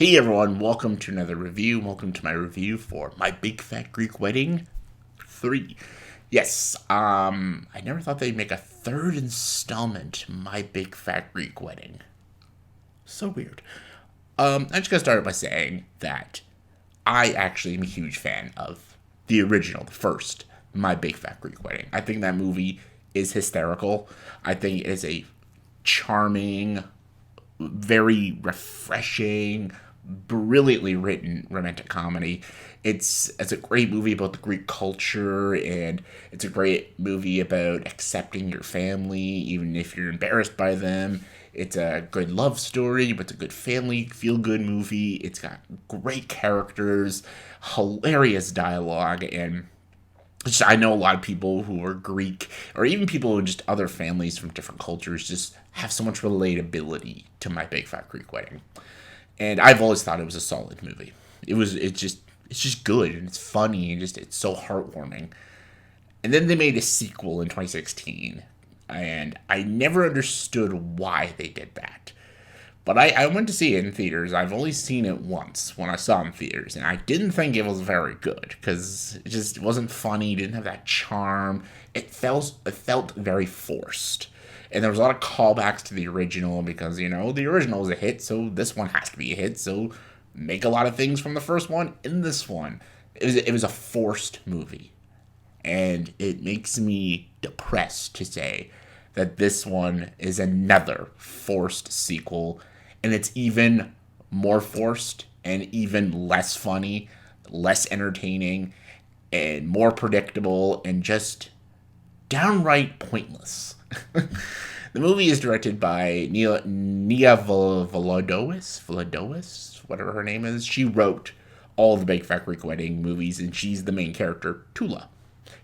Hey everyone, welcome to another review. Welcome to my review for My Big Fat Greek Wedding 3. Yes, I never thought they'd make a third installment, My Big Fat Greek Wedding. So weird. I'm just gonna start by saying that I actually am a huge fan of the original, the first, My Big Fat Greek Wedding. I think that movie is hysterical. I think it is a charming, very refreshing, brilliantly written romantic comedy. It's a great movie about the Greek culture, and it's a great movie about accepting your family, even if you're embarrassed by them. It's a good love story, but it's a good family feel good movie. It's got great characters, hilarious dialogue, and just, I know a lot of people who are Greek, or even people who just other families from different cultures, just have so much relatability to My Big Fat Greek Wedding. And I've always thought it was a solid movie. It's just good, and it's funny, and just it's so heartwarming. And then they made a sequel in 2016, and I never understood why they did that. But I went to see it in theaters. I've only seen it once when I saw it in theaters, and I didn't think it was very good because it wasn't funny. Didn't have that charm. It felt very forced, and there was a lot of callbacks to the original because the original was a hit, so this one has to be a hit. So make a lot of things from the first one in this one. It was a forced movie, and it makes me depressed to say that this one is another forced sequel, and it's even more forced and even less funny, less entertaining, and more predictable, and just downright pointless. The movie is directed by Nia Volodowicz, whatever her name is. She wrote all the Big Fat Greek Wedding movies, and she's the main character, Tula.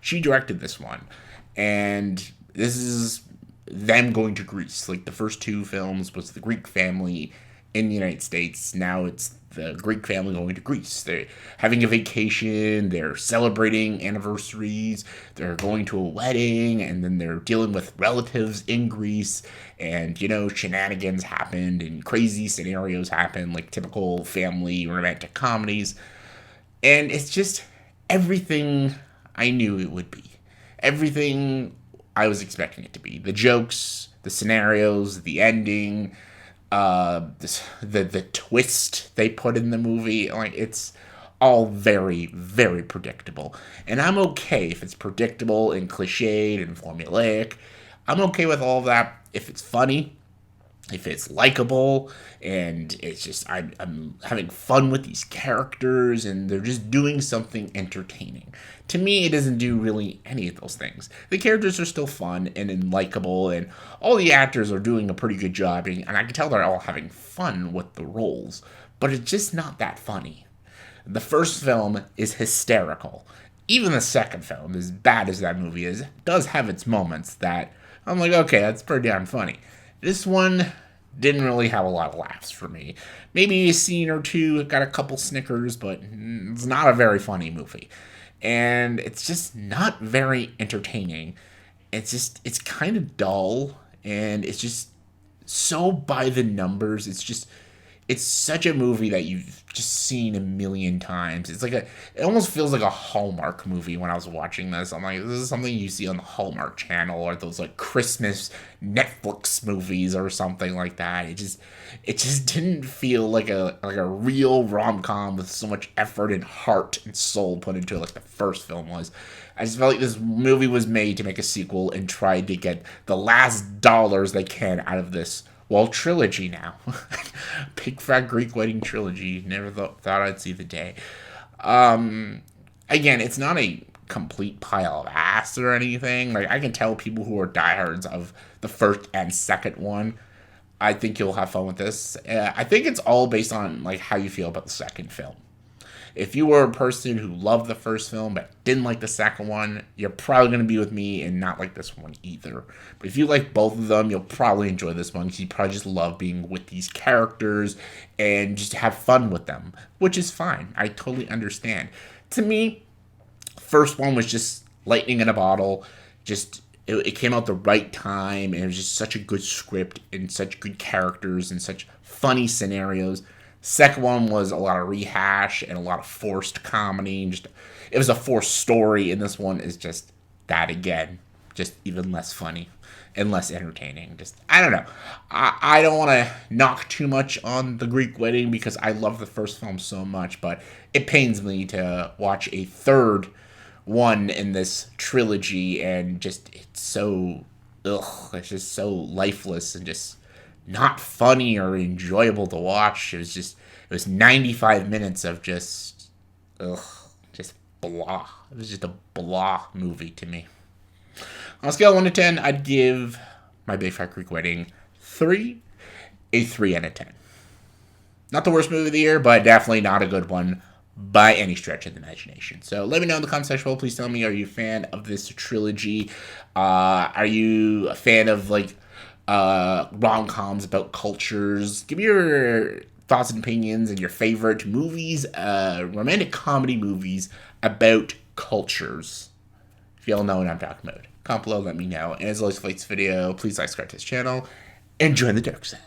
She directed this one, and this is them going to Greece. Like the first two films was the Greek family in the United States. Now it's the Greek family going to Greece. They're having a vacation, they're celebrating anniversaries, they're going to a wedding, and then they're dealing with relatives in Greece. And, shenanigans happened and crazy scenarios happen, like typical family romantic comedies. And it's just everything I knew it would be. Everything I was expecting it to be. The jokes, the scenarios, the ending, the twist they put in the movie. Like it's all very, very predictable. And I'm okay if it's predictable and cliched and formulaic. I'm okay with all of that if it's funny, if it's likable, and it's just I'm having fun with these characters, and they're just doing something entertaining. To me, it doesn't do really any of those things. The characters are still fun and likable, and all the actors are doing a pretty good job, and I can tell they're all having fun with the roles, but it's just not that funny. The first film is hysterical. Even the second film, as bad as that movie is, does have its moments that I'm like, okay, that's pretty damn funny. This one didn't really have a lot of laughs for me. Maybe a scene or two, got a couple snickers, but it's not a very funny movie. And it's just not very entertaining. It's kind of dull, and it's just so by the numbers. It's such a movie that you've just seen a million times. It almost feels like a Hallmark movie when I was watching this. I'm like, this is something you see on the Hallmark Channel, or those like Christmas Netflix movies or something like that. It just didn't feel like a real rom com with so much effort and heart and soul put into it like the first film was. I just felt like this movie was made to make a sequel and try to get the last dollars they can out of this, well, trilogy now. Big Fat Greek Wedding trilogy. Never thought I'd see the day. Again, it's not a complete pile of ass or anything. Like, I can tell people who are diehards of the first and second one, I think you'll have fun with this. I think it's all based on, like, how you feel about the second film. If you were a person who loved the first film but didn't like the second one, you're probably going to be with me and not like this one either. But if you like both of them, you'll probably enjoy this one because you probably just love being with these characters and just have fun with them, which is fine. I totally understand. To me, first one was just lightning in a bottle. It came out the right time, and it was just such a good script and such good characters and such funny scenarios. Second one was a lot of rehash and a lot of forced comedy. Just it was a forced story, and this one is just that again, just even less funny and less entertaining. Just I don't know. I don't want to knock too much on the Greek Wedding because I love the first film so much, but it pains me to watch a third one in this trilogy, and just it's so it's just so lifeless and just not funny or enjoyable to watch. It was 95 minutes of just just blah. It was just a blah movie to me. On a scale of 1 to 10, I'd give My Big Fat Greek Wedding 3, a 3 out of 10. Not the worst movie of the year, but definitely not a good one by any stretch of the imagination. So let me know in the comment section below. Please tell me, are you a fan of this trilogy? Are you a fan of rom-coms about cultures? Give me your thoughts and opinions and your favorite movies, romantic comedy movies about cultures. If y'all know what I'm talking about, comment below, let me know. And as always, if you like this video, please like, subscribe to this channel, and join the dark side.